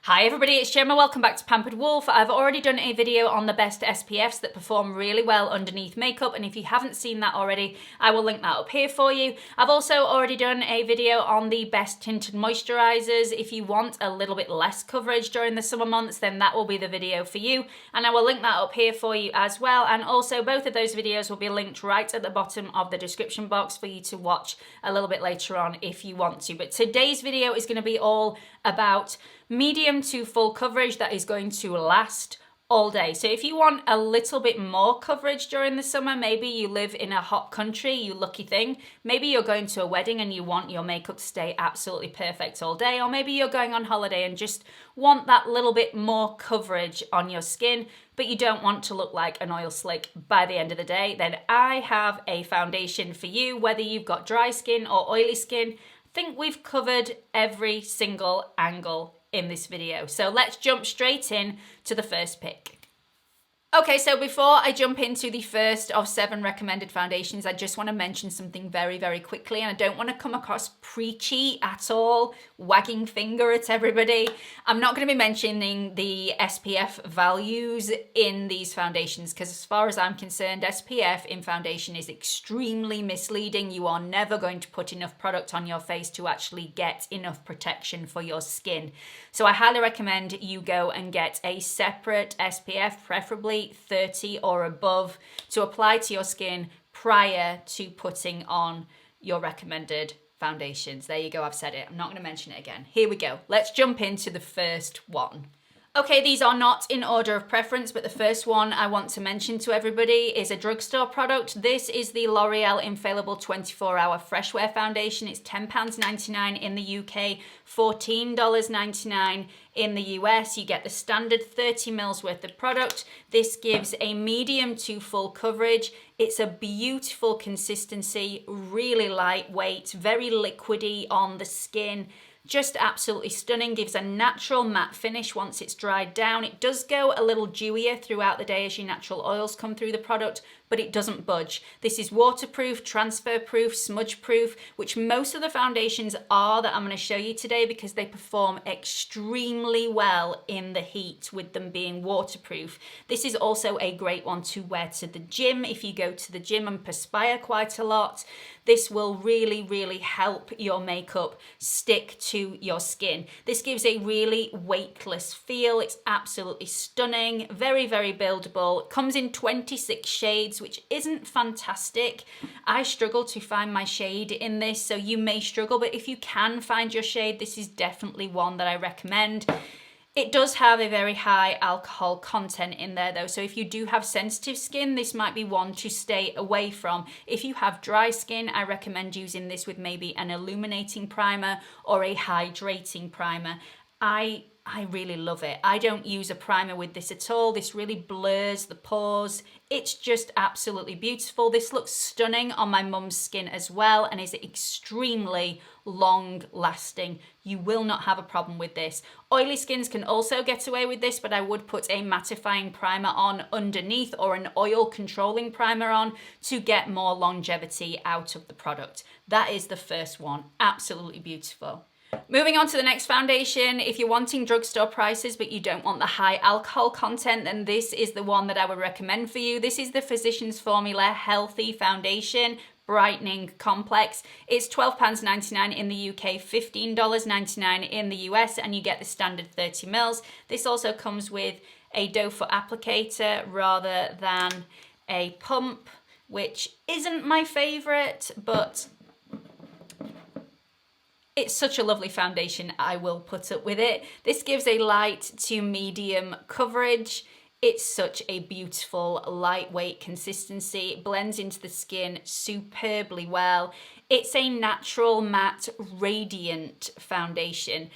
Hi everybody, it's Gemma. Welcome back to Pampered Wolf. I've already done a video on the best SPFs that perform really well underneath makeup, and if you haven't seen that already, I will link that up here for you. I've also already done a video on the best tinted moisturisers. If you want a little bit less coverage during the summer months, then that will be the video for you, and I will link that up here for you as well. And also both of those videos will be linked right at the bottom of the description box for you to watch a little bit later on if you want to. But today's video is going to be all about medium to full coverage that is going to last all day. So if you want a little bit more coverage during the summer, maybe you live in a hot country, you lucky thing. Maybe you're going to a wedding and you want your makeup to stay absolutely perfect all day, or maybe you're going on holiday and just want that little bit more coverage on your skin, but you don't want to look like an oil slick by the end of the day, then I have a foundation for you. Whether you've got dry skin or oily skin, I think we've covered every single angle in this video. So let's jump straight in to the first pick. Okay, so before I jump into the first of 7 recommended foundations, I just want to mention something very, very quickly, and I don't want to come across preachy at all, wagging finger at everybody. I'm not going to be mentioning the SPF values in these foundations because as far as I'm concerned, SPF in foundation is extremely misleading. You are never going to put enough product on your face to actually get enough protection for your skin. So I highly recommend you go and get a separate SPF, preferably 30 or above, to apply to your skin prior to putting on your recommended foundations. There you go, I've said it. I'm not going to mention it again. Here we go. Let's jump into the first one. Okay, these are not in order of preference, but the first one I want to mention to everybody is a drugstore product. This is the L'Oreal Infaillable 24-Hour Freshwear Foundation. It's £10.99 in the UK, $14.99 in the US. You get the standard 30 ml worth of product. This gives a medium to full coverage. It's a beautiful consistency, really lightweight, very liquidy on the skin. Just absolutely stunning, gives a natural matte finish once it's dried down. It does go a little dewier throughout the day as your natural oils come through the product, but it doesn't budge. This is waterproof, transfer proof, smudge proof, which most of the foundations are that I'm going to show you today because they perform extremely well in the heat with them being waterproof. This is also a great one to wear to the gym if you go to the gym and perspire quite a lot. This will really, really help your makeup stick to your skin. This gives a really weightless feel. It's absolutely stunning, very, very buildable. It comes in 26 shades, which isn't fantastic. I struggle to find my shade in this, so you may struggle, but if you can find your shade, this is definitely one that I recommend. It does have a very high alcohol content in there though, so if you do have sensitive skin, this might be one to stay away from. If you have dry skin, I recommend using this with maybe an illuminating primer or a hydrating primer. I really love it. I don't use a primer with this at all. This really blurs the pores. It's just absolutely beautiful. This looks stunning on my mum's skin as well and is extremely long lasting. You will not have a problem with this. Oily skins can also get away with this, but I would put a mattifying primer on underneath or an oil controlling primer on to get more longevity out of the product. That is the first one. Absolutely beautiful. Moving on to the next foundation, if you're wanting drugstore prices but you don't want the high alcohol content, then this is the one that I would recommend for you. This is the Physicians Formula Healthy Foundation Brightening Complex. It's £12.99 in the UK, $15.99 in the US, and you get the standard 30 ml. This also comes with a doe foot applicator rather than a pump, which isn't my favourite, but it's such a lovely foundation, I will put up with it. This gives a light to medium coverage. It's such a beautiful, lightweight consistency. It blends into the skin superbly well. It's a natural matte radiant foundation,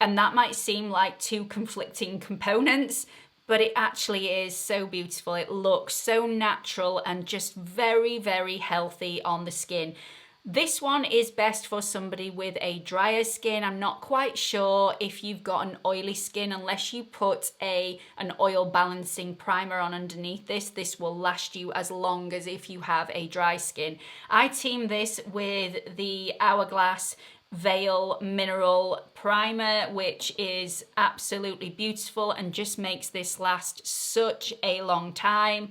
and that might seem like two conflicting components, but it actually is so beautiful. It looks so natural and just very, very healthy on the skin. This one is best for somebody with a drier skin. I'm not quite sure if you've got an oily skin unless you put an oil balancing primer on underneath this. This will last you as long as if you have a dry skin. I team this with the Hourglass Veil Mineral Primer, which is absolutely beautiful and just makes this last such a long time.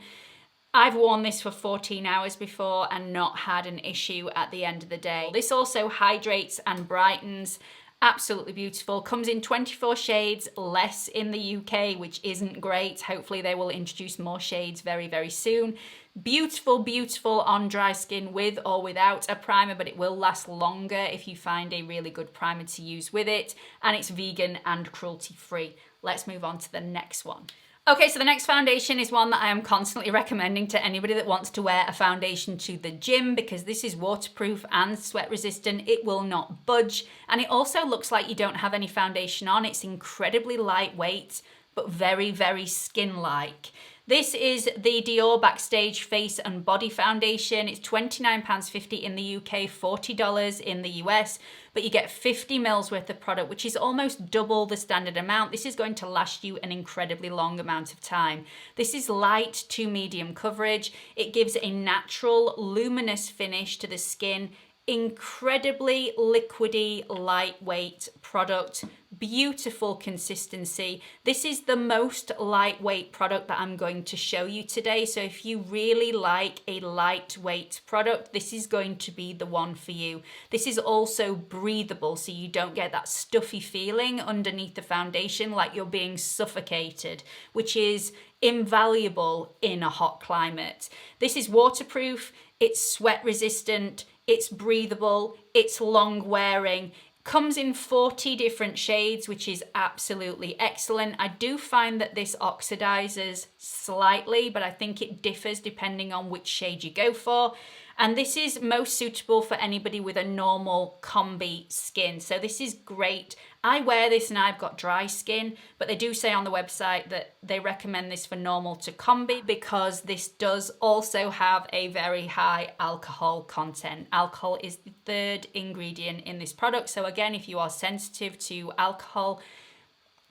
I've worn this for 14 hours before and not had an issue at the end of the day. This also hydrates and brightens. Absolutely beautiful. Comes in 24 shades, less in the UK, which isn't great. Hopefully they will introduce more shades very, very soon. Beautiful, beautiful on dry skin with or without a primer, but it will last longer if you find a really good primer to use with it. And it's vegan and cruelty-free. Let's move on to the next one. Okay, so the next foundation is one that I am constantly recommending to anybody that wants to wear a foundation to the gym, because this is waterproof and sweat resistant. It will not budge, and it also looks like you don't have any foundation on. It's incredibly lightweight, but very, very skin-like. This is the DIOR Backstage Face and Body Foundation. It's £29.50 in the UK, $40 in the US, but you get 50 mils worth of product, which is almost double the standard amount. This is going to last you an incredibly long amount of time. This is light to medium coverage. It gives a natural, luminous finish to the skin. Incredibly liquidy, lightweight product, beautiful consistency. This is the most lightweight product that I'm going to show you today. So if you really like a lightweight product, this is going to be the one for you. This is also breathable, so you don't get that stuffy feeling underneath the foundation like you're being suffocated, which is invaluable in a hot climate. This is waterproof, it's sweat resistant, it's breathable, it's long wearing, comes in 40 different shades, which is absolutely excellent. I do find that this oxidizes slightly, but I think it differs depending on which shade you go for. And this is most suitable for anybody with a normal combi skin. So this is great. I wear this and I've got dry skin, but they do say on the website that they recommend this for normal to combi because this does also have a very high alcohol content. Alcohol is the third ingredient in this product. So again, if you are sensitive to alcohol,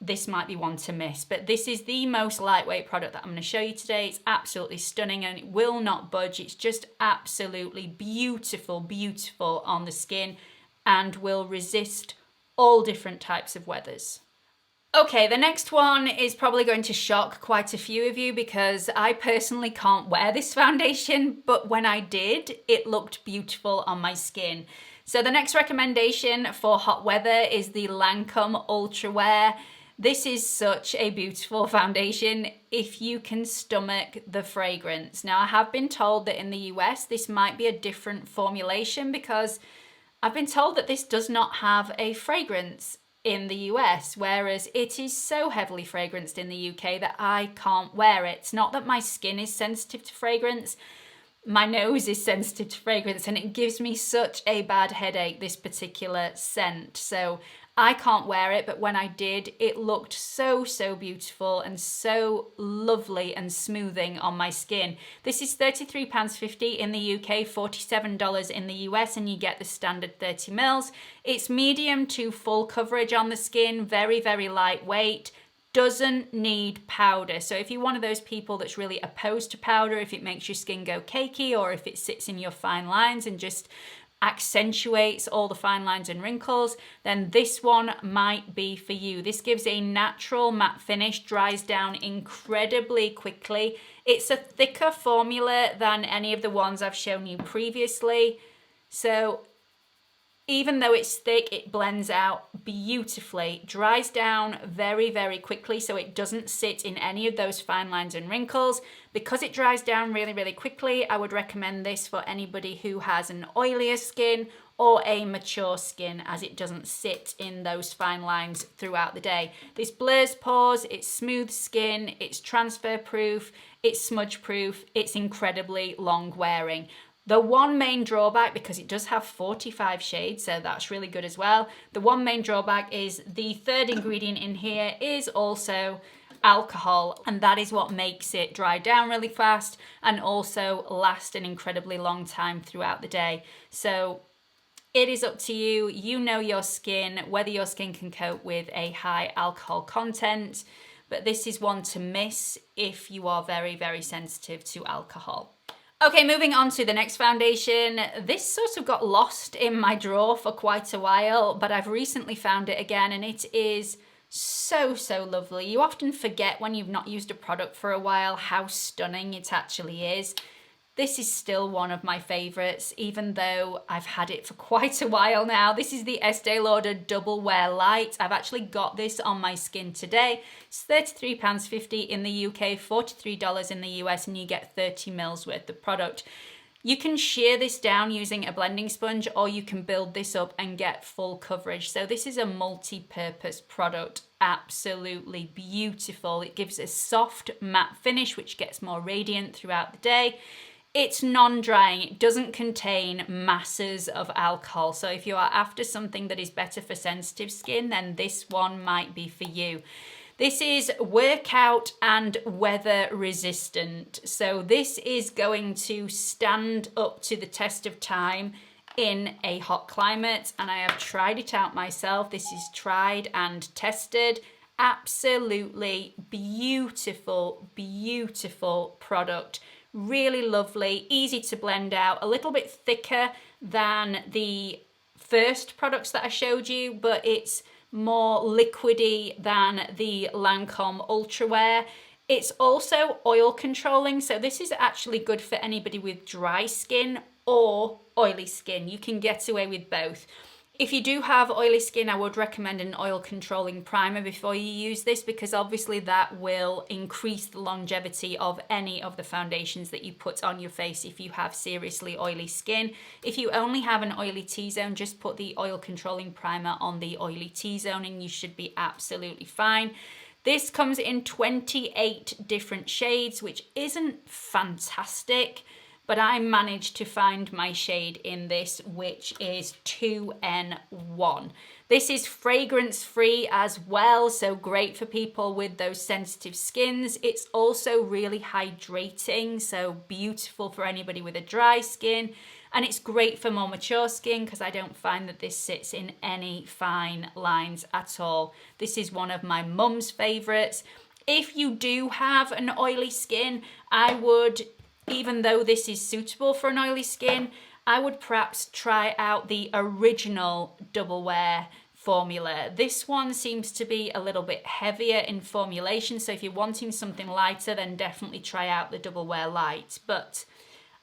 this might be one to miss, but this is the most lightweight product that I'm going to show you today. It's absolutely stunning and it will not budge. It's just absolutely beautiful, beautiful on the skin and will resist all different types of weathers. Okay, the next one is probably going to shock quite a few of you because I personally can't wear this foundation, but when I did, it looked beautiful on my skin. So the next recommendation for hot weather is the LANCOME Ultra Wear. This is such a beautiful foundation if you can stomach the fragrance. Now, I have been told that in the US, this might be a different formulation because I've been told that this does not have a fragrance in the US, whereas it is so heavily fragranced in the UK that I can't wear it. It's not that my skin is sensitive to fragrance, my nose is sensitive to fragrance and it gives me such a bad headache, this particular scent. So I can't wear it, but when I did, it looked so, so beautiful and so lovely and smoothing on my skin. This is £33.50 in the UK, $47 in the US, and you get the standard 30 mils. It's medium to full coverage on the skin, very, very lightweight. Doesn't need powder. So if you're one of those people that's really opposed to powder, if it makes your skin go cakey or if it sits in your fine lines and just accentuates all the fine lines and wrinkles, then this one might be for you. This gives a natural matte finish, dries down incredibly quickly. It's a thicker formula than any of the ones I've shown you previously. So even though it's thick, it blends out beautifully, dries down very, very quickly, so it doesn't sit in any of those fine lines and wrinkles. Because it dries down really, really quickly, I would recommend this for anybody who has an oilier skin or a mature skin, as it doesn't sit in those fine lines throughout the day. This blurs pores, it's smooth skin, it's transfer proof, it's smudge proof, it's incredibly long wearing. The one main drawback, because it does have 45 shades, so that's really good as well. The one main drawback is the third ingredient in here is also alcohol, and that is what makes it dry down really fast and also last an incredibly long time throughout the day. So it is up to you. You know your skin, whether your skin can cope with a high alcohol content, but this is one to miss if you are very, very sensitive to alcohol. Okay, moving on to the next foundation. This sort of got lost in my drawer for quite a while, but I've recently found it again, and it is so, so lovely. You often forget when you've not used a product for a while how stunning it actually is. This is still one of my favourites, even though I've had it for quite a while now. This is the Estee Lauder Double Wear Light. I've actually got this on my skin today. It's £33.50 in the UK, $43 in the US, and you get 30 mils worth of product. You can shear this down using a blending sponge, or you can build this up and get full coverage. So this is a multi-purpose product. Absolutely beautiful. It gives a soft matte finish, which gets more radiant throughout the day. It's non-drying, it doesn't contain masses of alcohol. So if you are after something that is better for sensitive skin, then this one might be for you. This is workout and weather resistant. So this is going to stand up to the test of time in a hot climate. And I have tried it out myself. This is tried and tested. Absolutely beautiful, beautiful product. Really lovely, easy to blend out, a little bit thicker than the first products that I showed you, but it's more liquidy than the LANCOME Ultra Wear. It's also oil controlling, so this is actually good for anybody with dry skin or oily skin. You can get away with both. If you do have oily skin, I would recommend an oil controlling primer before you use this, because obviously that will increase the longevity of any of the foundations that you put on your face if you have seriously oily skin. If you only have an oily T-zone, just put the oil controlling primer on the oily T-zone and you should be absolutely fine. This comes in 28 different shades, which isn't fantastic, but I managed to find my shade in this, which is 2N1. This is fragrance free as well, so great for people with those sensitive skins. It's also really hydrating, so beautiful for anybody with a dry skin. And it's great for more mature skin because I don't find that this sits in any fine lines at all. This is one of my mum's favorites. If you do have an oily skin, I would, even though this is suitable for an oily skin, I would perhaps try out the original Double Wear formula. This one seems to be a little bit heavier in formulation, so if you're wanting something lighter, then definitely try out the Double Wear Light. But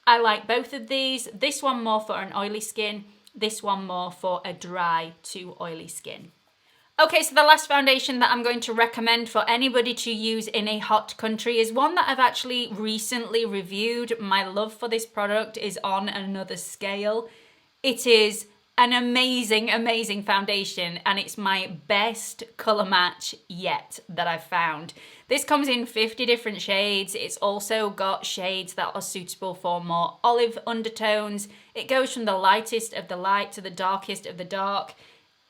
I like both of these. This one more for an oily skin, this one more for a dry to oily skin. Okay, so the last foundation that I'm going to recommend for anybody to use in a hot country is one that I've actually recently reviewed. My love for this product is on another scale. It is an amazing, amazing foundation, and it's my best colour match yet that I've found. This comes in 50 different shades. It's also got shades that are suitable for more olive undertones. It goes from the lightest of the light to the darkest of the dark.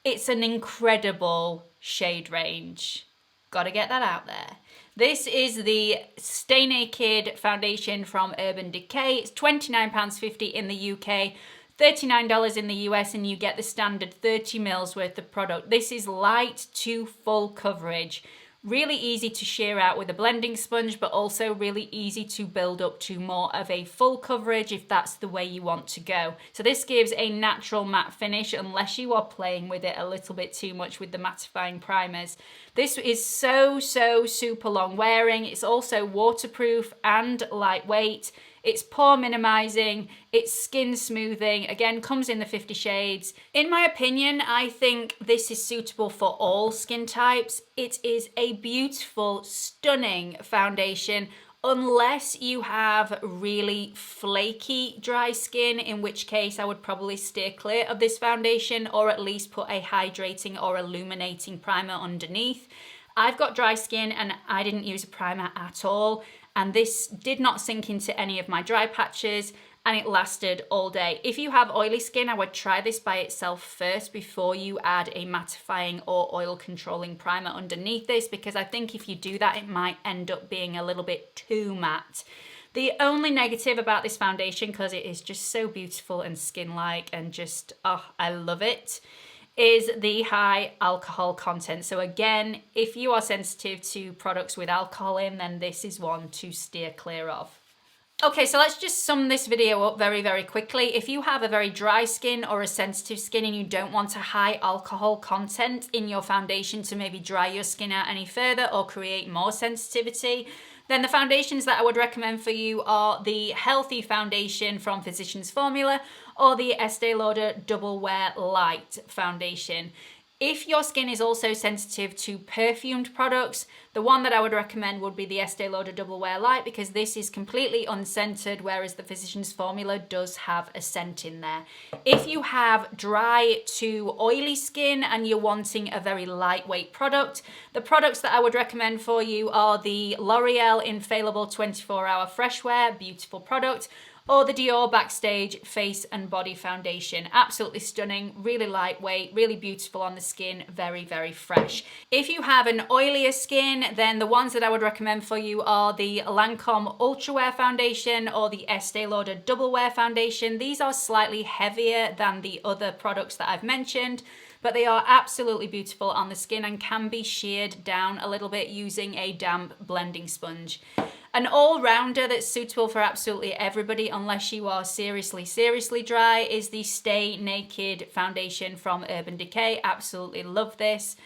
It's an incredible shade range. Gotta get that out there. This is the Stay Naked foundation from Urban Decay. It's £29.50 in the UK, $39 in the US, and you get the standard 30 mils worth of product. This is light to full coverage. Really easy to shear out with a blending sponge, but also really easy to build up to more of a full coverage if that's the way you want to go. So this gives a natural matte finish unless you are playing with it a little bit too much with the mattifying primers. This is so super long wearing. It's also waterproof and lightweight. It's pore minimizing, it's skin smoothing, again comes in the 50 shades. In my opinion, I think this is suitable for all skin types. It is a beautiful, stunning foundation, unless you have really flaky dry skin, in which case I would probably steer clear of this foundation, or at least put a hydrating or illuminating primer underneath. I've got dry skin and I didn't use a primer at all, and this did not sink into any of my dry patches, and it lasted all day. If you have oily skin, I would try this by itself first before you add a mattifying or oil controlling primer underneath this, because I think if you do that, it might end up being a little bit too matte. The only negative about this foundation, because it is just so beautiful and skin-like and just, oh, I love it, is the high alcohol content. So again, if you are sensitive to products with alcohol in, then this is one to steer clear of. Okay, so let's just sum this video up very, very quickly. If you have a very dry skin or a sensitive skin and you don't want a high alcohol content in your foundation to maybe dry your skin out any further or create more sensitivity, then the foundations that I would recommend for you are the Healthy Foundation from Physicians Formula or the Estee Lauder Double Wear Light Foundation. If your skin is also sensitive to perfumed products, the one that I would recommend would be the Estee Lauder Double Wear Light, because this is completely unscented, whereas the Physicians Formula does have a scent in there. If you have dry to oily skin and you're wanting a very lightweight product, the products that I would recommend for you are the L'Oreal Infaillable 24-Hour Freshwear, beautiful product, or the DIOR Backstage Face and Body Foundation. Absolutely stunning, really lightweight, really beautiful on the skin, very, very fresh. If you have an oilier skin, then the ones that I would recommend for you are the LANCOME Ultra Wear Foundation or the Estee Lauder Double Wear Foundation. These are slightly heavier than the other products that I've mentioned, but they are absolutely beautiful on the skin and can be sheared down a little bit using a damp blending sponge. An all-rounder that's suitable for absolutely everybody unless you are seriously, seriously dry is the Stay Naked Foundation from Urban Decay. Absolutely love this.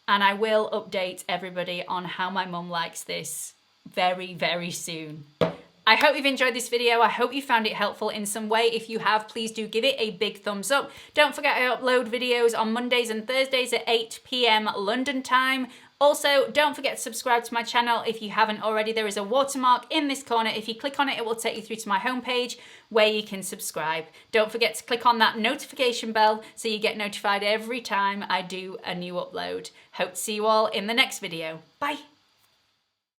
And I will update everybody on how my mum likes this very, very soon. I hope you've enjoyed this video. I hope you found it helpful in some way. If you have, please do give it a big thumbs up. Don't forget I upload videos on Mondays and Thursdays at 8 p.m. London time. Also, don't forget to subscribe to my channel if you haven't already. There is a watermark in this corner. If you click on it, it will take you through to my homepage where you can subscribe. Don't forget to click on that notification bell so you get notified every time I do a new upload. Hope to see you all in the next video. Bye.